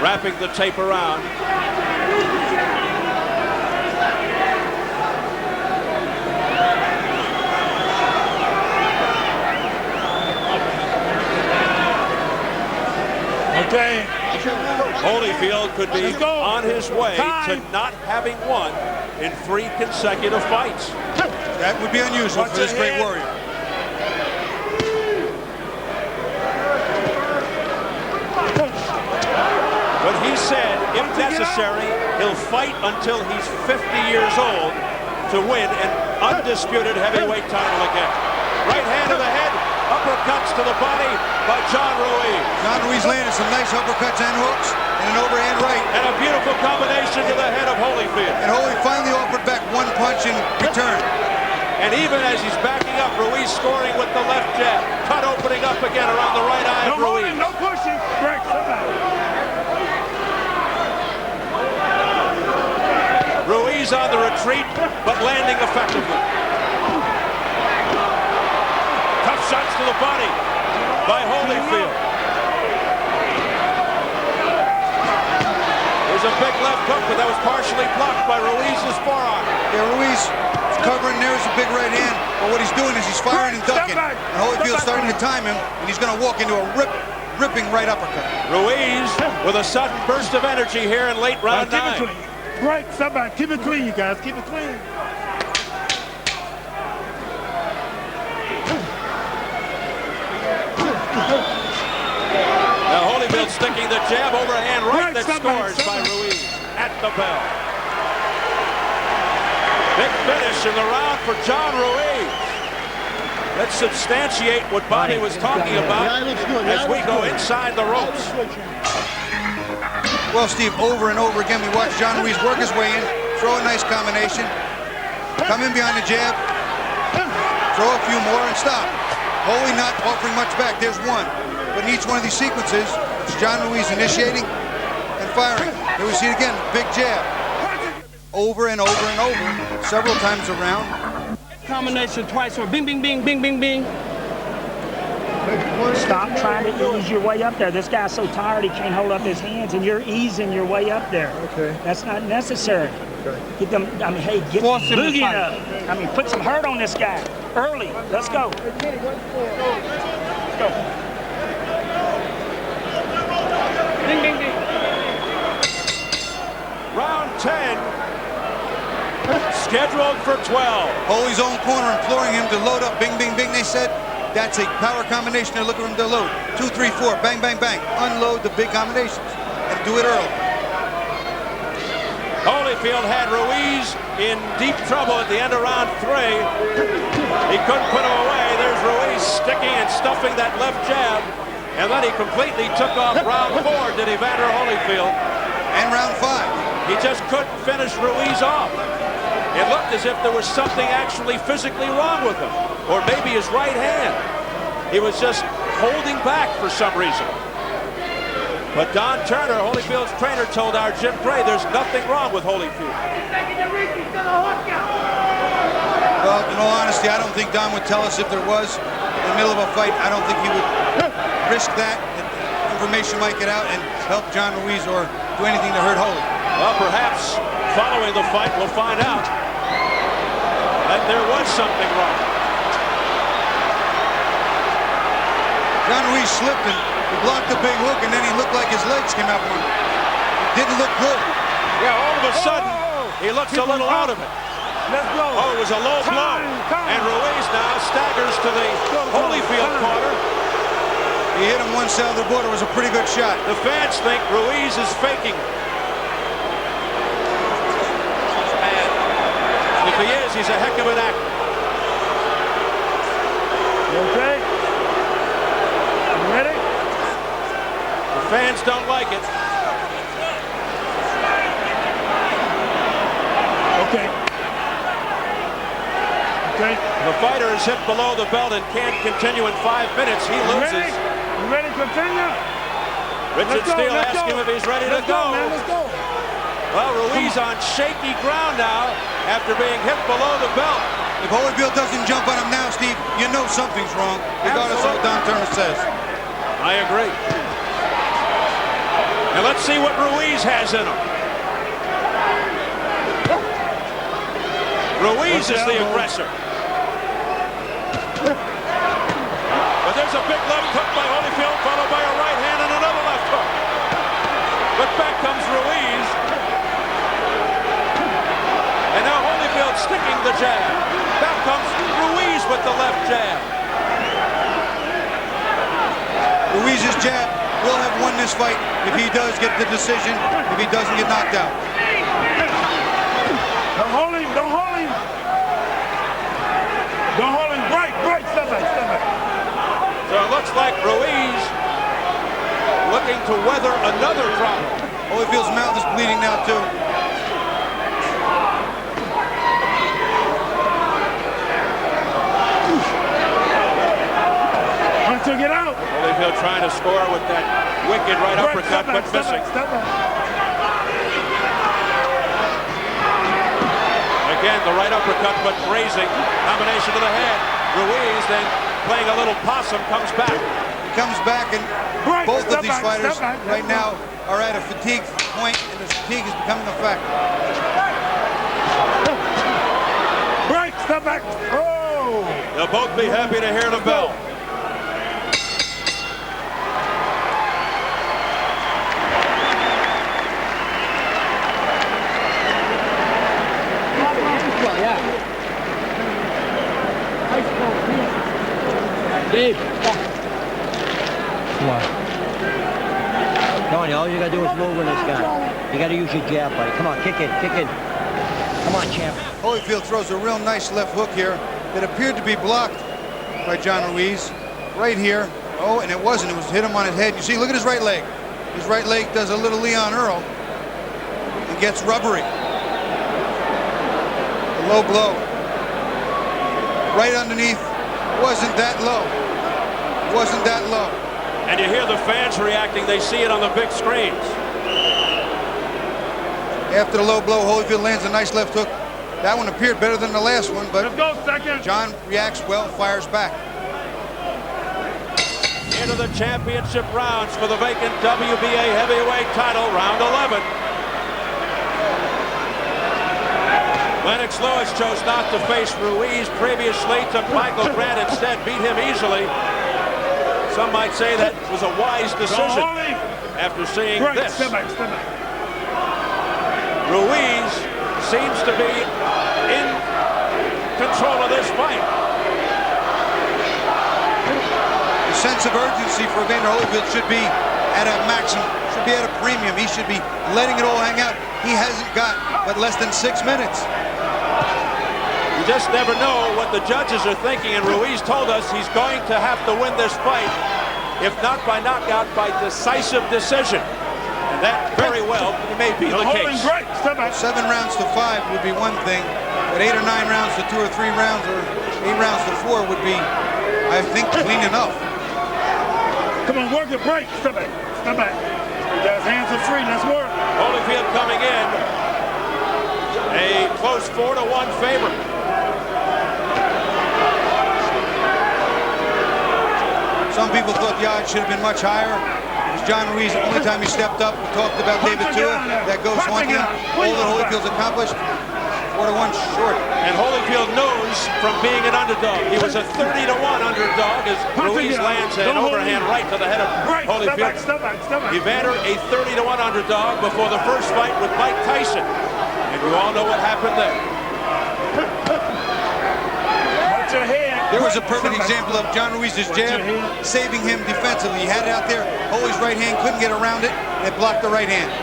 wrapping the tape around. Okay. Holyfield could be on his way to not having won in 3 consecutive fights. That would be unusual for this great warrior. But he said, if necessary, he'll fight until he's 50 years old to win an undisputed heavyweight title again. Right hand to the head. Uppercuts to the body by John Ruiz. John Ruiz landed some nice uppercuts and hooks and an overhand right. And a beautiful combination to the head of Holyfield. And Holy finally offered back 1 punch in return. And even as he's backing up, Ruiz scoring with the left jab. Cut opening up again around the right eye of Ruiz. No pushing. Break, step back. Ruiz on the retreat, but landing effectively. Shots to the body by Holyfield. There's a big left hook, but that was partially blocked by Ruiz's forearm. Yeah, Ruiz is covering. There's a big right hand. But what he's doing is he's firing and ducking. And Holyfield's starting to time him, and he's going to walk into a ripping right uppercut. Ruiz with a sudden burst of energy here in late round 9. Break, step back. Keep it clean, you guys. Keep it clean. Now Holyfield sticking the jab overhand right that scores by Ruiz at the bell. Big finish in the round for John Ruiz. Let's substantiate what Bobby was talking about as we go inside the ropes. Well, Steve, over and over again, we watch John Ruiz work his way in, throw a nice combination, come in behind the jab, throw a few more, and stop. Holy not offering much back. There's one. But in each one of these sequences, it's John Ruiz initiating and firing. Here we see it again, big jab. Over and over and over, several times around. Combination twice or bing, bing, bing, bing, bing, bing. Stop trying to ease your way up there. This guy's so tired he can't hold up his hands, and you're easing your way up there. Okay. That's not necessary. Okay. Get them. I mean, hey, get boogieing up. I mean, put some hurt on this guy early. Let's go. Let's go. Ding, ding, ding. Round 10. Scheduled for 12. Holy's own corner imploring him to load up. Bing, bing, bing, they said. That's a power combination. They're looking for him to load. 2, 3, 4. Bang, bang, bang. Unload the big combinations and do it early. Holyfield had Ruiz in deep trouble at the end of round 3. He couldn't put him away. There's Ruiz sticking and stuffing that left jab. And then he completely took off round 4, did Evander Holyfield. And round 5. He just couldn't finish Ruiz off. It looked as if there was something actually physically wrong with him. Or maybe his right hand. He was just holding back for some reason. But Don Turner, Holyfield's trainer, told our Jim Gray there's nothing wrong with Holyfield. Well, in all honesty, I don't think Don would tell us if there was in the middle of a fight. I don't think he would risk that. Information might get out and help John Ruiz or do anything to hurt Holy. Well, perhaps following the fight, we'll find out that there was something wrong. John Ruiz slipped and he blocked the big hook, and then he looked like his legs came out from him. It didn't look good. Yeah, all of a sudden, he looks a little out of it. Let's go. Oh, it was a low blow. And Ruiz now staggers to the Holyfield corner. He hit him one side of the border. It was a pretty good shot. The fans think Ruiz is faking. If he is, he's a heck of an actor. Okay. You ready? The fans don't like it. Okay. Okay. The fighter is hit below the belt and can't continue in 5 minutes. He loses. You ready to continue? Richard Steele asking him if he's ready to go. Man, let's go. Well, Ruiz on shaky ground now after being hit below the belt. If Holyfield doesn't jump on him now, Steve, you know something's wrong, regardless of what Don Turner says. I agree. And let's see what Ruiz has in him. Ruiz is the aggressor. But there's a big left hook by Holyfield, followed by a right hand and another left hook. But back comes Ruiz. And now Holyfield sticking the jab. Back comes Ruiz with the left jab. Ruiz's jab will have won this fight if he does get the decision, if he doesn't get knocked out. Don't hold him, don't hold him. Don't hold him, break, step back. So it looks like Ruiz looking to weather another problem. Holyfield's mouth is bleeding now, too. To get out. Holyfield trying to score with that wicked right uppercut, but missing. Step back. Again, the right uppercut, but grazing. Combination to the head. Ruiz then playing a little possum, comes back. He comes back, and both of these fighters right now are at a fatigue point, and the fatigue is becoming a factor. Break, step back. Oh! They'll both be happy to hear the bell. Dave. Why? Johnny, all you gotta do is move on this guy. You gotta use your jab, buddy. Come on, kick in, kick in. Come on, champ. Holyfield throws a real nice left hook here that appeared to be blocked by John Ruiz. Right here. Oh, and it wasn't. It was hit him on his head. You see, look at his right leg. His right leg does a little Leon Earl and gets rubbery. A low blow. Right underneath. Wasn't that low. Wasn't that low. And you hear the fans reacting. They see it on the big screens. After the low blow, Holyfield lands a nice left hook. That one appeared better than the last one, but Let's go, second. John reacts well, fires back. Into the championship rounds for the vacant WBA heavyweight title, round 11. Lennox Lewis chose not to face Ruiz previously, took Michael Grant instead, beat him easily. Some might say that was a wise decision after seeing this. Step back, step back. Ruiz seems to be in control of this fight. The sense of urgency for Evander Holyfield should be at a maximum, should be at a premium. He should be letting it all hang out. He hasn't got but less than 6 minutes. You just never know what the judges are thinking, and Ruiz told us he's going to have to win this fight, if not by knockout, by decisive decision. And that very well may be the case. 7 rounds to 5 would be one thing, but 8 or 9 rounds to 2 or 3 rounds, or 8 rounds to 4 would be, I think, clean enough. Come on, work the break. Step back, step back. You guys, hands are free, let's work. Holyfield coming in, a close 4-1 favorite. Some people thought the odds should have been much higher. It was John Ruiz, the only time he stepped up. We talked about David Tua. That goes haunting him. All that Holyfield's accomplished, 4-1 short. And Holyfield knows from being an underdog. He was a 30-1 underdog as Ruiz lands an overhand right to the head of Holyfield. Step back, step back. Evander, a 30-1 underdog before the first fight with Mike Tyson. And you all know what happened there. Watch your head. There was a perfect example of John Ruiz's jab saving him defensively. He had it out there. Holy's right hand couldn't get around it, and it blocked the right hand.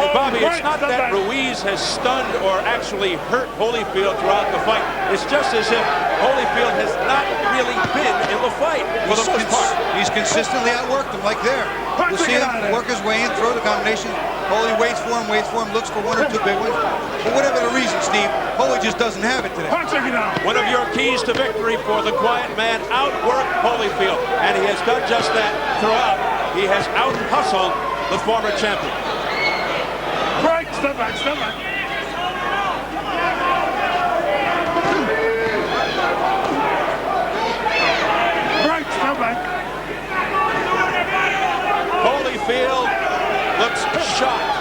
Hey, Bobby, it's not that Ruiz has stunned or actually hurt Holyfield throughout the fight. It's just as if Holyfield has not really been in the fight for the most part. He's consistently outworked him, like there. You'll see him work his way in, throw the combination. Holy waits for him, looks for 1 or 2 big ones. For whatever the reason, Steve, Holy just doesn't have it today. One of your keys to victory for the quiet man, outwork Holyfield. And he has done just that throughout. He has out-hustled the former champion. Break, step back, step back. Break, step back. Holyfield looks shocked.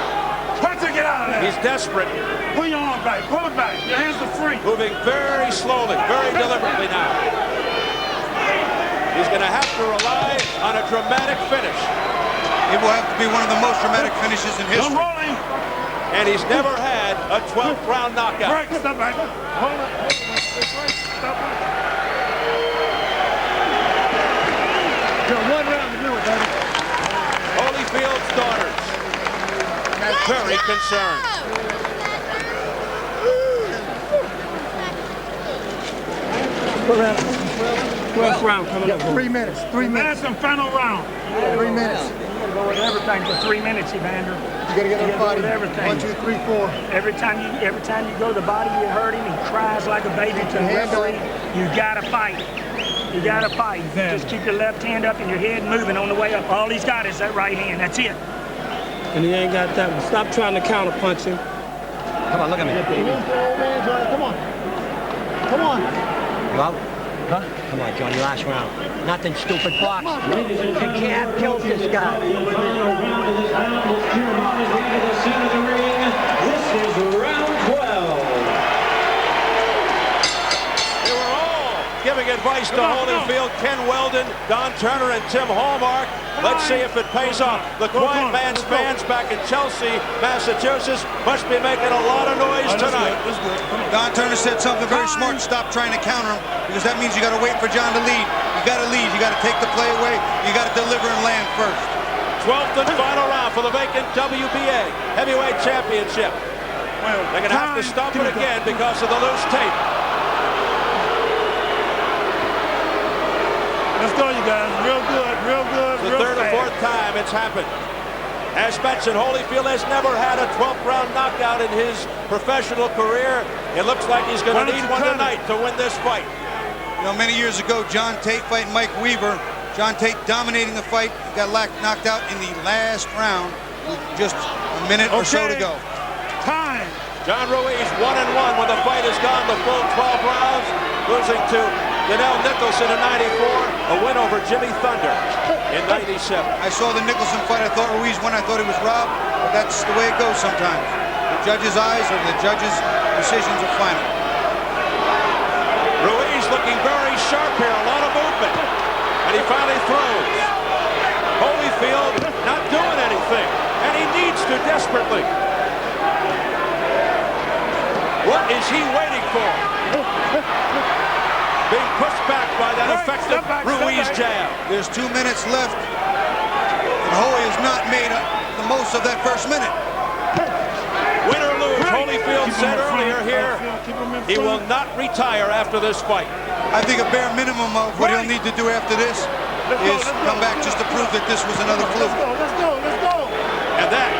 Get out of there. He's desperate. Pull your arm back, pull it back. Your hands are free. Moving very slowly, very deliberately now. He's going to have to rely on a dramatic finish. It will have to be one of the most dramatic finishes in history. And he's never had a 12th round knockout. Break, step back. Hold it. Step back. You got 1 round to do it, baby. Holyfield's daughters very concerned. What round? 12th round coming up. 3 minutes. 3 minutes. Last and final round. 3 minutes. You gotta go with everything for 3 minutes, Evander. You gotta get on the body. Everything. 1, 2, 3, 4. Every time you go to the body, you hurt him. He cries like a baby to the referee. You gotta fight. You gotta fight. Just keep your left hand up and your head moving on the way up. All he's got is that right hand. That's it. And he ain't got that one. Stop trying to counter punch him. Come on, look at me. Come on. Come on. You out? Huh? Come on, Johnny, last round. Nothing stupid, box. The jab kills this guy. This is round 12. They were all giving advice to Holyfield, Ken Weldon, Don Turner, and Tim Hallmark. Let's see if it pays off. The Quiet Man's fans back in Chelsea, Massachusetts, must be making a lot of noise tonight. Don Turner said something very smart. Stop trying to counter him, because that means you got to wait for John to lead. You got to lead. You got to take the play away. You got to deliver and land first. 12th and final round for the vacant WBA Heavyweight Championship. They're going to have to stop it again because of the loose tape. Let's go, you guys. Real good, real good, The real third or fourth time it's happened. As mentioned, Holyfield has never had a 12th round knockout in his professional career. It looks like he's going to need one tonight to win this fight. You know, many years ago, John Tate fighting Mike Weaver. John Tate dominating the fight. He got knocked out in the last round with just a minute or so to go. Time. John Ruiz 1-1 when the fight has gone the full 12 rounds, losing to Danell Nicholson in '94, a win over Jimmy Thunder in '97. I saw the Nicholson fight. I thought Ruiz won. I thought he was robbed. But that's the way it goes sometimes. The judge's eyes or the judge's decisions are final. Ruiz looking very sharp here. A lot of movement. And he finally throws. Holyfield not doing anything. And he needs to desperately. What is he waiting for? Being pushed back by that effective Ruiz jab. There's 2 minutes left. And Holy has not made the most of that first minute. Win or lose, Holyfield said earlier here, he will not retire after this fight. I think a bare minimum of what he'll need to do after this is come back just to prove that this was another fluke. Let's go, let's go. And that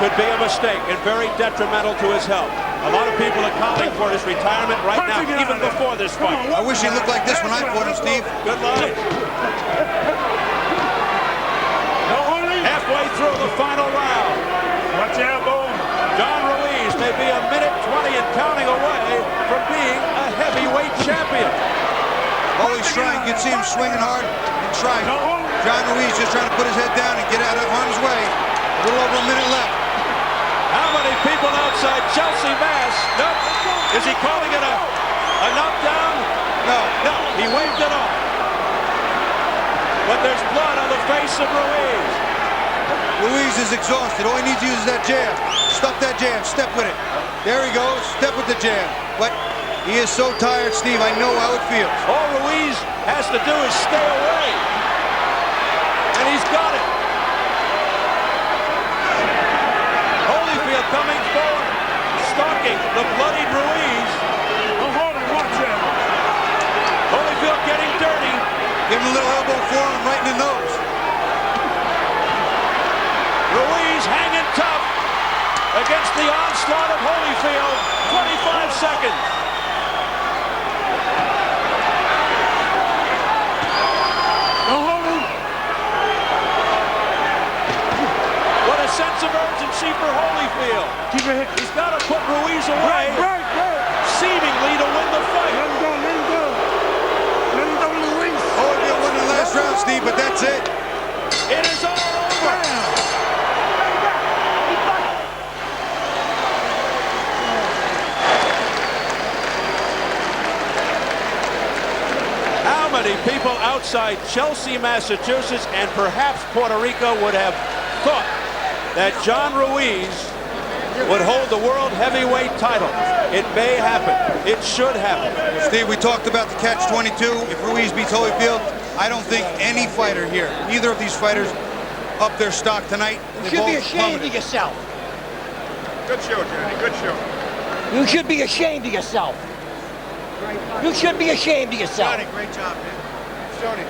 could be a mistake and very detrimental to his health. A lot of people are calling for his retirement right now, even before this fight. I wish he looked like this when I fought him, Steve. Good line. Halfway through the final round. Watch your elbow. John Ruiz may be a minute 20 and counting away from being a heavyweight champion. Always trying. You can see him swinging hard and trying. John Ruiz just trying to put his head down and get out of harm's way. A little over a minute left. How many people outside Chelsea, Mass? Nope. Is he calling it a knockdown? No. No, he waved it off. But there's blood on the face of Ruiz. Ruiz is exhausted. All he needs to use is that jab. Stuff that jab. Step with it. There he goes. Step with the jab. But he is so tired, Steve. I know how it feels. All Ruiz has to do is stay away. And he's got it. Holyfield coming forward, stalking the bloodied Ruiz. Hold it, watch it. Holyfield getting dirty. Give him a little elbow forearm right in the nose. Ruiz hanging tough against the onslaught of Holyfield. 25 seconds. What a sense of urgency for Holyfield. Keep it. He's got to put Ruiz away, seemingly to win the fight. Let him go, let him go. Let him go, Ruiz. Holyfield won the last round, Steve, but that's it. It is all over. How many people outside Chelsea, Massachusetts, and perhaps Puerto Rico would have thought that John Ruiz would hold the world heavyweight title? It may happen. It should happen. Steve, we talked about the catch-22. If Ruiz beats Holyfield, I don't think any fighter here, neither of these fighters, up their stock tonight. You should be ashamed of yourself. Good show, Johnny. Good show. You should be ashamed of yourself. You should be ashamed of yourself. Johnny, great job, man. Johnny,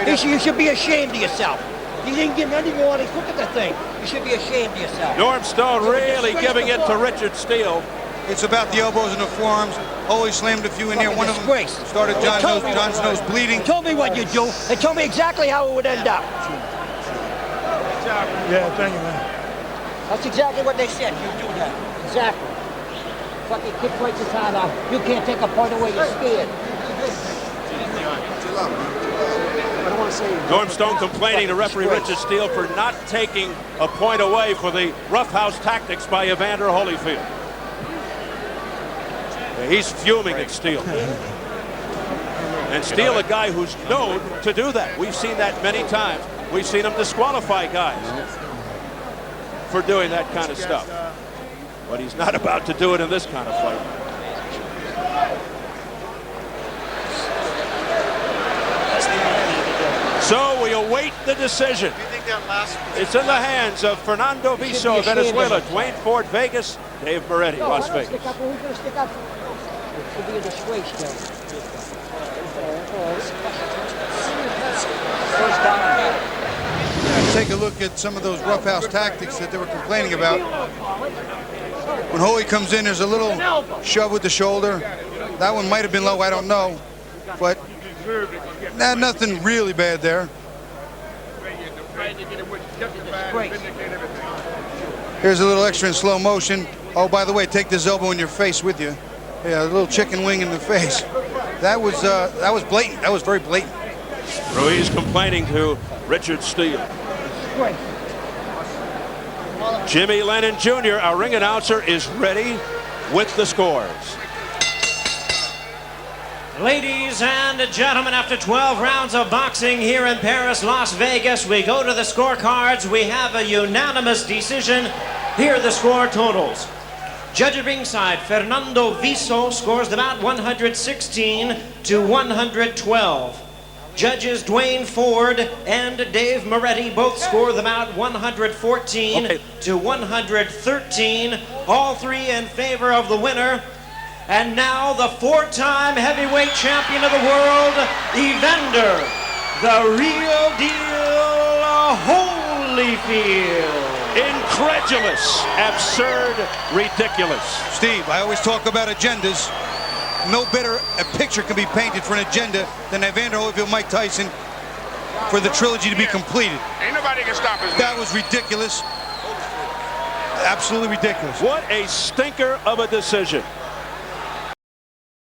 You should be ashamed of yourself. You didn't get nothing you want to look at the thing. You should be ashamed of yourself. Norm Stone really giving it to Richard Steele. It's about the elbows and the forearms. Always slammed a few in there. One of them started John's nose bleeding. They told me what you'd do. They told me exactly how it would end up. Yeah, thank you, man. That's exactly what they said. You do that. Exactly. Fucking kick right your side off. You can't take a point away. You're scared. Norm Stone complaining to referee Richard Steele for not taking a point away for the roughhouse tactics by Evander Holyfield. He's fuming at Steele. and steal a guy who's known to do that. We've seen that many times. We've seen him disqualify guys for doing that kind of stuff. But he's not about to do it in this kind of fight. So we await the decision. It's in the hands of Fernando Viso, Venezuela, Dwayne Ford, Vegas, Dave Moretti, Las Vegas. It should be a disgrace, Joe. First down. Take a look at some of those roughhouse tactics that they were complaining about. When Holy comes in, there's a little shove with the shoulder. That one might have been low, I don't know. But nothing really bad there. Here's a little extra in slow motion. Oh, by the way, take this elbow in your face with you. Yeah, a little chicken wing in the face. That was blatant. That was very blatant. Ruiz complaining to Richard Steele. Jimmy Lennon Jr., our ring announcer, is ready with the scores. Ladies and gentlemen, after 12 rounds of boxing here in Paris, Las Vegas, we go to the scorecards. We have a unanimous decision. Here are the score totals. Judge at ringside, Fernando Viso scores the bout 116 to 112. Judges Dwayne Ford and Dave Moretti both score the bout 114 to 113. All three in favor of the winner. And now the four-time heavyweight champion of the world, Evander, the real deal Holyfield. Incredulous, absurd, ridiculous. Steve, I always talk about agendas. No better a picture can be painted for an agenda than Evander Holyfield, Mike Tyson, for the trilogy to be completed. Ain't nobody can stop us. That was ridiculous. Absolutely ridiculous. What a stinker of a decision.